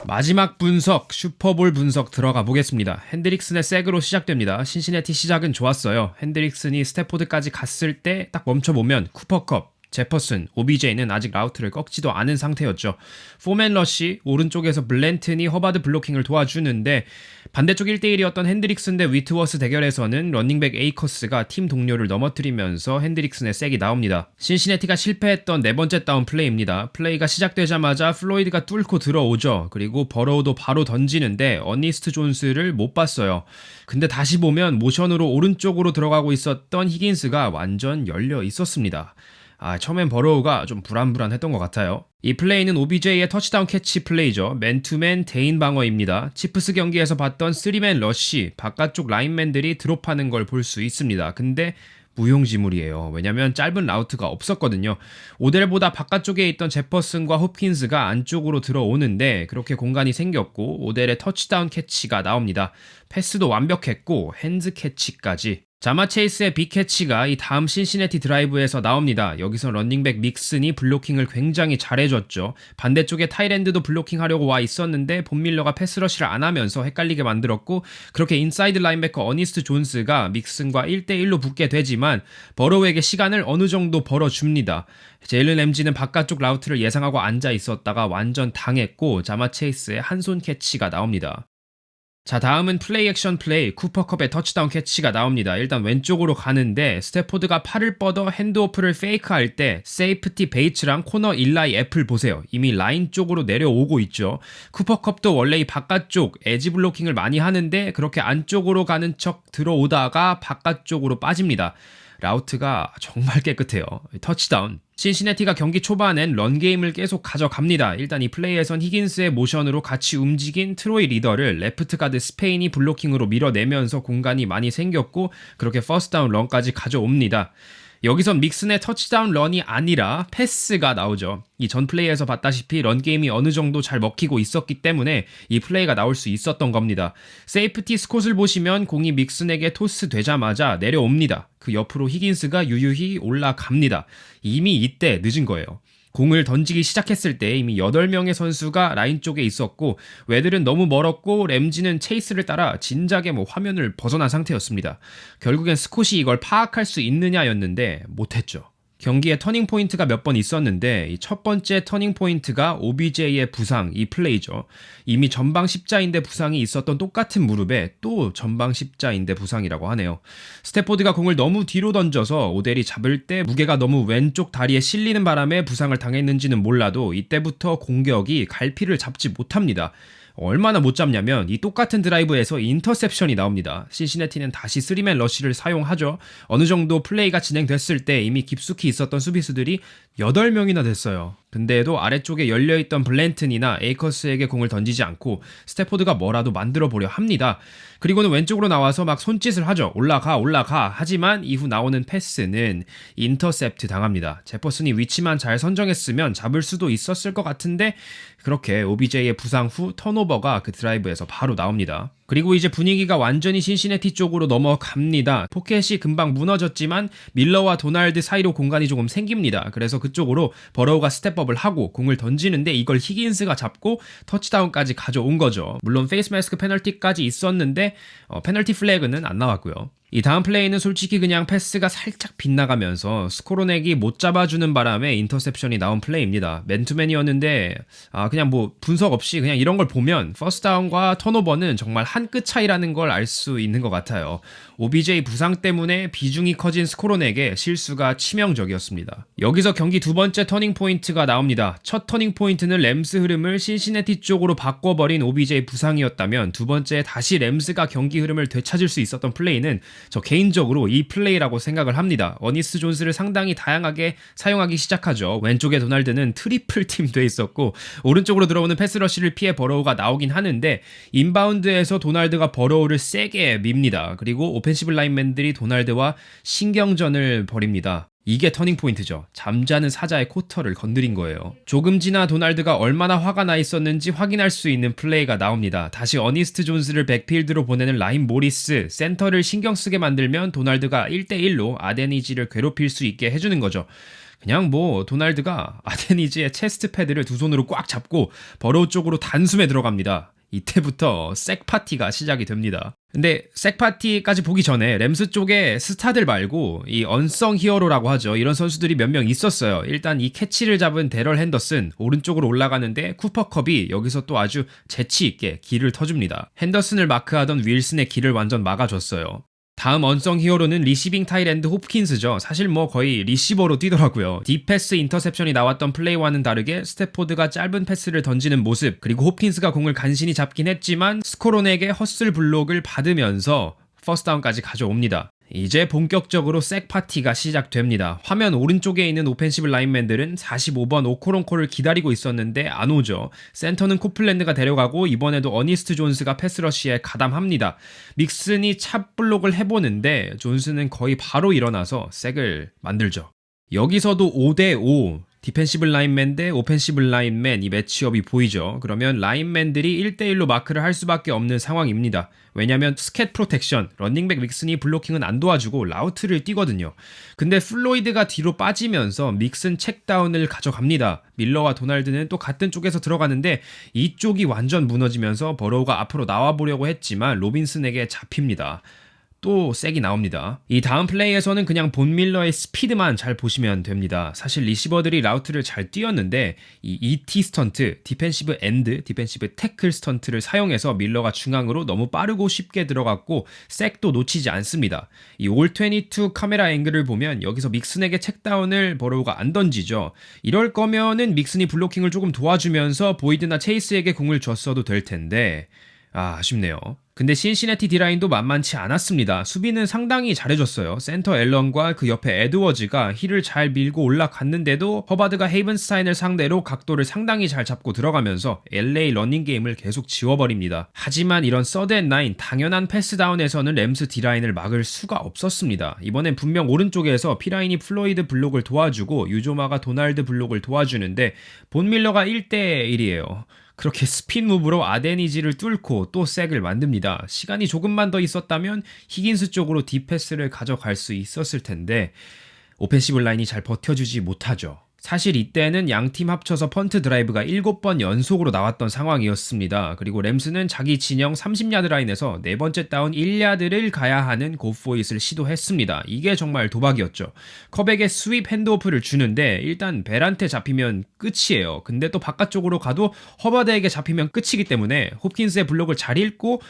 마지막 분석, 슈퍼볼 분석 들어가 보겠습니다. 핸드릭슨의 색으로 시작됩니다. 신시내티 시작은 좋았어요. 핸드릭슨이 스태포드까지 갔을 때 딱 멈춰보면 쿠퍼컵, 제퍼슨, OBJ는 아직 라우트를 꺾지도 않은 상태였죠. 포맨 러시, 오른쪽에서 블랜튼이 허바드 블로킹을 도와주는데 반대쪽 1대1이었던 핸드릭슨 대 위트워스 대결에서는 러닝백 에이커스가 팀 동료를 넘어뜨리면서 핸드릭슨의 색이 나옵니다. 신시내티가 실패했던 네 번째 다운 플레이입니다. 플레이가 시작되자마자 플로이드가 뚫고 들어오죠. 그리고 버로우도 바로 던지는데 어니스트 존스를 못 봤어요. 근데 다시 보면 모션으로 오른쪽으로 들어가고 있었던 히긴스가 완전 열려 있었습니다. 처음엔 버로우가 좀 불안불안했던 것 같아요. 이 플레이는 OBJ의 터치다운 캐치 플레이죠. 맨투맨 대인 방어입니다. 치프스 경기에서 봤던 3맨 러쉬, 바깥쪽 라인맨들이 드롭하는 걸 볼 수 있습니다. 근데 무용지물이에요. 왜냐면 짧은 라우트가 없었거든요. 오델보다 바깥쪽에 있던 제퍼슨과 홉킨스가 안쪽으로 들어오는데 그렇게 공간이 생겼고 오델의 터치다운 캐치가 나옵니다. 패스도 완벽했고 핸즈 캐치까지. 자마 체이스의 빅캐치가 이 다음 신시내티 드라이브에서 나옵니다. 여기서 런닝백 믹슨이 블로킹을 굉장히 잘해줬죠. 반대쪽에 타이랜드도 블로킹하려고 와 있었는데 본 밀러가 패스러시를 안 하면서 헷갈리게 만들었고 그렇게 인사이드 라인베커 어니스트 존스가 믹슨과 1대1로 붙게 되지만 버로우에게 시간을 어느 정도 벌어줍니다. 제일런 램지는 바깥쪽 라우트를 예상하고 앉아 있었다가 완전 당했고 자마 체이스의 한손 캐치가 나옵니다. 자, 다음은 플레이 액션 플레이, 쿠퍼컵의 터치다운 캐치가 나옵니다. 일단 왼쪽으로 가는데 스태포드가 팔을 뻗어 핸드오프를 페이크할 때 세이프티 베이츠랑 코너 일라이 애플 보세요. 이미 라인 쪽으로 내려오고 있죠. 쿠퍼컵도 원래 이 바깥쪽 에지 블로킹을 많이 하는데 그렇게 안쪽으로 가는 척 들어오다가 바깥쪽으로 빠집니다. 라우트가 정말 깨끗해요. 터치다운. 신시내티가 경기 초반엔 런게임을 계속 가져갑니다. 일단 이 플레이에선 히긴스의 모션으로 같이 움직인 트로이 리더를 레프트 가드 스페인이 블로킹으로 밀어내면서 공간이 많이 생겼고 그렇게 퍼스트다운 런까지 가져옵니다. 여기선 믹슨의 터치다운 런이 아니라 패스가 나오죠. 이 전 플레이에서 봤다시피 런게임이 어느 정도 잘 먹히고 있었기 때문에 이 플레이가 나올 수 있었던 겁니다. 세이프티 스콧을 보시면 공이 믹슨에게 토스 되자마자 내려옵니다. 그 옆으로 히긴스가 유유히 올라갑니다. 이미 이때 늦은 거예요. 공을 던지기 시작했을 때 이미 8명의 선수가 라인 쪽에 있었고 웨들은 너무 멀었고 램지는 체이스를 따라 진작에 화면을 벗어난 상태였습니다. 결국엔 스콧이 이걸 파악할 수 있느냐였는데 못했죠. 경기에 터닝 포인트가 몇 번 있었는데 이 첫 번째 터닝 포인트가 OBJ의 부상, 이 플레이죠. 이미 전방 십자인대 부상이 있었던 똑같은 무릎에 또 전방 십자인대 부상이라고 하네요. 스태포드가 공을 너무 뒤로 던져서 오델이 잡을 때 무게가 너무 왼쪽 다리에 실리는 바람에 부상을 당했는지는 몰라도 이때부터 공격이 갈피를 잡지 못합니다. 얼마나 못 잡냐면 이 똑같은 드라이브에서 인터셉션이 나옵니다. 신시내티는 다시 3맨 러쉬를 사용하죠. 어느 정도 플레이가 진행됐을 때 이미 깊숙이 있었던 수비수들이 8명이나 됐어요. 근데도 아래쪽에 열려있던 블랜튼이나 에이커스에게 공을 던지지 않고 스태포드가 뭐라도 만들어 보려 합니다. 그리고는 왼쪽으로 나와서 막 손짓을 하죠. 올라가. 하지만 이후 나오는 패스는 인터셉트 당합니다. 제퍼슨이 위치만 잘 선정했으면 잡을 수도 있었을 것 같은데 그렇게 OBJ의 부상 후 턴오버가 그 드라이브에서 바로 나옵니다. 그리고 이제 분위기가 완전히 신시내티 쪽으로 넘어갑니다. 포켓이 금방 무너졌지만 밀러와 도날드 사이로 공간이 조금 생깁니다. 그래서 그쪽으로 버로우가 스텝업을 하고 공을 던지는데 이걸 히긴스가 잡고 터치다운까지 가져온 거죠. 물론 페이스 마스크 페널티까지 있었는데 페널티 플래그는 안 나왔고요. 이 다음 플레이는 솔직히 그냥 패스가 살짝 빗나가면서 스코로넥이 못 잡아주는 바람에 인터셉션이 나온 플레이입니다. 맨투맨이었는데 그냥 분석 없이 그냥 이런 걸 보면 퍼스트다운과 턴오버는 정말 한 끗 차이라는 걸 알 수 있는 것 같아요. OBJ 부상 때문에 비중이 커진 스코로넥의 실수가 치명적이었습니다. 여기서 경기 두 번째 터닝 포인트가 나옵니다. 첫 터닝 포인트는 램스 흐름을 신시내티 쪽으로 바꿔버린 OBJ 부상이었다면 두 번째 다시 램스가 경기 흐름을 되찾을 수 있었던 플레이는 저 개인적으로 이 플레이라고 생각을 합니다. 어니스 존스를 상당히 다양하게 사용하기 시작하죠. 왼쪽에 도날드는 트리플 팀 돼 있었고 오른쪽으로 들어오는 패스러시를 피해 버로우가 나오긴 하는데 인바운드에서 도날드가 버로우를 세게 밉니다. 그리고 오펜시브 라인맨들이 도날드와 신경전을 벌입니다. 이게 터닝포인트죠. 잠자는 사자의 코털을 건드린 거예요. 조금 지나 도날드가 얼마나 화가 나 있었는지 확인할 수 있는 플레이가 나옵니다. 다시 어니스트 존스를 백필드로 보내는 라인 모리스, 센터를 신경 쓰게 만들면 도날드가 1대1로 아데니지를 괴롭힐 수 있게 해주는 거죠. 그냥 뭐 도날드가 아데니즈의 체스트 패드를 두 손으로 꽉 잡고 버로우 쪽으로 단숨에 들어갑니다. 이때부터 색 파티가 시작이 됩니다. 근데 색 파티까지 보기 전에 램스 쪽에 스타들 말고 이 언성 히어로라고 하죠. 이런 선수들이 몇 명 있었어요. 일단 이 캐치를 잡은 데럴 핸더슨 오른쪽으로 올라가는데 쿠퍼컵이 여기서 또 아주 재치 있게 길을 터줍니다. 핸더슨을 마크하던 윌슨의 길을 완전 막아줬어요. 다음 언성 히어로는 리시빙 타이랜드 홉킨스죠. 사실 뭐 거의 리시버로 뛰더라고요. 딥패스 인터셉션이 나왔던 플레이와는 다르게 스태포드가 짧은 패스를 던지는 모습, 그리고 홉킨스가 공을 간신히 잡긴 했지만 스코론에게 헛슬 블록을 받으면서 퍼스트다운까지 가져옵니다. 이제 본격적으로 색 파티가 시작됩니다. 화면 오른쪽에 있는 오펜시브 라인맨들은 45번 오코론코를 기다리고 있었는데 안 오죠. 센터는 코플랜드가 데려가고 이번에도 어니스트 존스가 패스러시에 가담합니다. 믹슨이 찹 블록을 해보는데 존스는 거의 바로 일어나서 색을 만들죠. 여기서도 5대5 디펜시브 라인맨 대 오펜시브 라인맨 이 매치업이 보이죠. 그러면 라인맨들이 1대1로 마크를 할 수밖에 없는 상황입니다. 왜냐면 스캣 프로텍션, 런닝백 믹슨이 블로킹은 안 도와주고 라우트를 뛰거든요. 근데 플로이드가 뒤로 빠지면서 믹슨 책다운을 가져갑니다. 밀러와 도날드는 또 같은 쪽에서 들어가는데 이쪽이 완전 무너지면서 버로우가 앞으로 나와보려고 했지만 로빈슨에게 잡힙니다. 또 색이 나옵니다. 이 다음 플레이에서는 그냥 본 밀러의 스피드만 잘 보시면 됩니다. 사실 리시버들이 라우트를 잘 뛰었는데 이 ET 스턴트, 디펜시브 엔드, 디펜시브 태클 스턴트를 사용해서 밀러가 중앙으로 너무 빠르고 쉽게 들어갔고 색도 놓치지 않습니다. 이 올22 카메라 앵글을 보면 여기서 믹슨에게 책다운을 버로우가 안 던지죠. 이럴 거면은 믹슨이 블로킹을 조금 도와주면서 보이드나 체이스에게 공을 줬어도 될 텐데 아쉽네요. 근데 신시내티 디라인도 만만치 않았습니다. 수비는 상당히 잘해줬어요. 센터 앨런과 그 옆에 에드워즈가 힐을 잘 밀고 올라갔는데도 허바드가 헤이븐스타인을 상대로 각도를 상당히 잘 잡고 들어가면서 LA 러닝 게임을 계속 지워버립니다. 하지만 이런 서드앤나인 당연한 패스다운에서는 램스 디라인을 막을 수가 없었습니다. 이번엔 분명 오른쪽에서 피라인이 플로이드 블록을 도와주고 유조마가 도날드 블록을 도와주는데 본 밀러가 1대1이에요. 그렇게 스핀 무브로 아데니지를 뚫고 또 색을 만듭니다. 시간이 조금만 더 있었다면 히긴스 쪽으로 딥패스를 가져갈 수 있었을 텐데 오펜시브 라인이 잘 버텨주지 못하죠. 사실 이때는 양팀 합쳐서 펀트 드라이브가 7번 연속으로 나왔던 상황이었습니다. 그리고 램스는 자기 진영 30야드 라인에서 네 번째 다운 1야드를 가야 하는 고포잇을 시도했습니다. 이게 정말 도박이었죠. 컵에게 스윕 핸드오프를 주는데 일단 벨한테 잡히면 끝이에요. 근데 또 바깥쪽으로 가도 허바드에게 잡히면 끝이기 때문에 홉킨스의 블록을 잘 읽고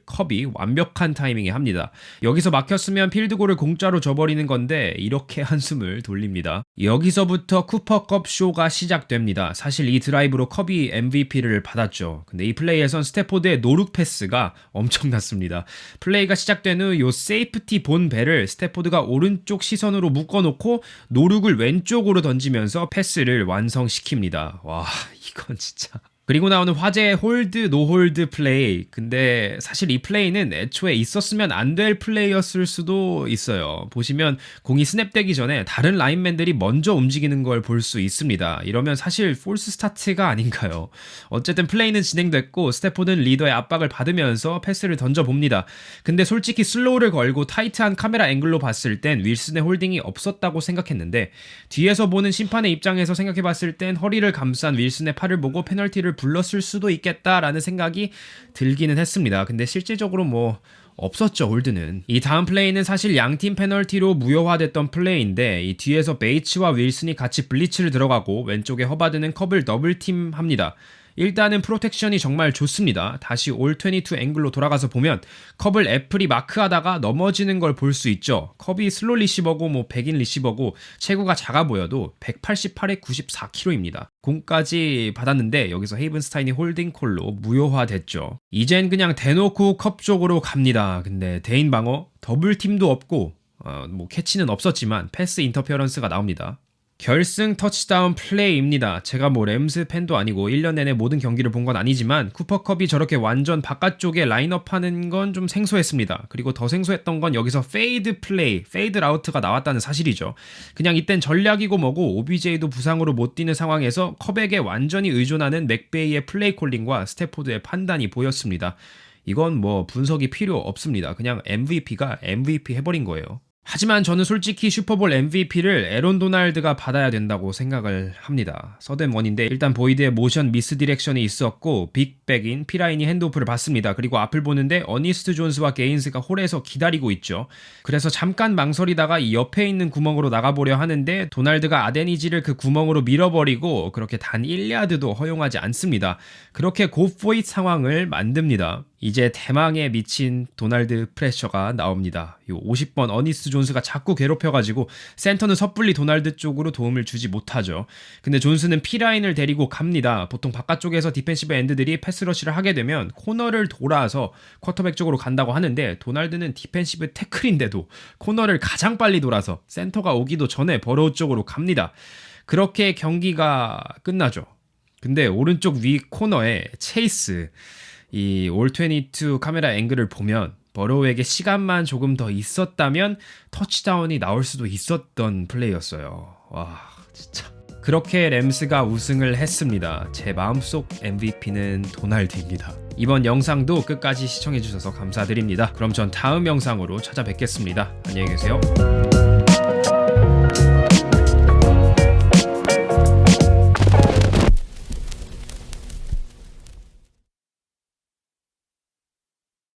컵이 완벽한 타이밍에 합니다. 여기서 막혔으면 필드골을 공짜로 줘버리는 건데 이렇게 한숨을 돌립니다. 여기서부터 쿠퍼컵 쇼가 시작됩니다. 사실 이 드라이브로 컵이 MVP를 받았죠. 근데 이 플레이에선 스태포드의 노룩 패스가 엄청났습니다. 플레이가 시작된 후 요 세이프티 본 배를 스태포드가 오른쪽 시선으로 묶어놓고 노룩을 왼쪽으로 던지면서 패스를 완성시킵니다. 와, 이건 진짜... 그리고 나오는 화제의 홀드, 노홀드 플레이. 근데 사실 이 플레이는 애초에 있었으면 안 될 플레이였을 수도 있어요. 보시면 공이 스냅되기 전에 다른 라인맨들이 먼저 움직이는 걸 볼 수 있습니다. 이러면 사실 폴스 스타트가 아닌가요? 어쨌든 플레이는 진행됐고 스태포드는 리더의 압박을 받으면서 패스를 던져봅니다. 근데 솔직히 슬로우를 걸고 타이트한 카메라 앵글로 봤을 땐 윌슨의 홀딩이 없었다고 생각했는데 뒤에서 보는 심판의 입장에서 생각해봤을 땐 허리를 감싼 윌슨의 팔을 보고 페널티를 불렀을 수도 있겠다라는 생각이 들기는 했습니다. 근데 실질적으로 뭐 없었죠, 홀드는. 이 다음 플레이는 사실 양팀 페널티로 무효화됐던 플레이인데 이 뒤에서 베이츠와 윌슨이 같이 블리츠를 들어가고 왼쪽에 허바드는 컵을 더블팀합니다. 일단은 프로텍션이 정말 좋습니다. 다시 올22 앵글로 돌아가서 보면 컵을 애플이 마크하다가 넘어지는 걸 볼 수 있죠. 컵이 슬로 리시버고 뭐 백인 리시버고 체구가 작아 보여도 188에 94kg입니다. 공까지 받았는데 여기서 헤이븐스타인이 홀딩콜로 무효화됐죠. 이젠 그냥 대놓고 컵 쪽으로 갑니다. 근데 대인 방어, 더블팀도 없고 뭐 캐치는 없었지만 패스 인터페어런스가 나옵니다. 결승 터치다운 플레이입니다. 제가 뭐 램스 팬도 아니고 1년 내내 모든 경기를 본 건 아니지만 쿠퍼컵이 저렇게 완전 바깥쪽에 라인업 하는 건 좀 생소했습니다. 그리고 더 생소했던 건 여기서 페이드 플레이, 페이드 라우트가 나왔다는 사실이죠. 그냥 이땐 전략이고 뭐고 OBJ도 부상으로 못 뛰는 상황에서 컵에게 완전히 의존하는 맥베이의 플레이 콜링과 스태포드의 판단이 보였습니다. 이건 뭐 분석이 필요 없습니다. 그냥 MVP가 MVP 해버린 거예요. 하지만 저는 솔직히 슈퍼볼 MVP를 에런 도날드가 받아야 된다고 생각을 합니다. 서든원인데 일단 보이드의 모션 미스 디렉션이 있었고 빅백인 피라인이 핸드오프를 받습니다. 그리고 앞을 보는데 어니스트 존스와 게인스가 홀에서 기다리고 있죠. 그래서 잠깐 망설이다가 이 옆에 있는 구멍으로 나가보려 하는데 도날드가 아데니지를 그 구멍으로 밀어버리고 그렇게 단 1야드도 허용하지 않습니다. 그렇게 고포잇 상황을 만듭니다. 이제 대망에 미친 도날드 프레셔가 나옵니다. 요 50번 어니스트 존스가 자꾸 괴롭혀가지고 센터는 섣불리 도날드 쪽으로 도움을 주지 못하죠. 근데 존스는 P라인을 데리고 갑니다. 보통 바깥쪽에서 디펜시브 엔드들이 패스러시를 하게 되면 코너를 돌아서 쿼터백 쪽으로 간다고 하는데 도날드는 디펜시브 태클인데도 코너를 가장 빨리 돌아서 센터가 오기도 전에 버로우 쪽으로 갑니다. 그렇게 경기가 끝나죠. 근데 오른쪽 위 코너에 체이스 이 올22 카메라 앵글을 보면 버로우에게 시간만 조금 더 있었다면 터치다운이 나올 수도 있었던 플레이였어요. 와 진짜 그렇게 램스가 우승을 했습니다. 제 마음속 MVP는 도날드입니다. 이번 영상도 끝까지 시청해주셔서 감사드립니다. 그럼 전 다음 영상으로 찾아뵙겠습니다. 안녕히 계세요.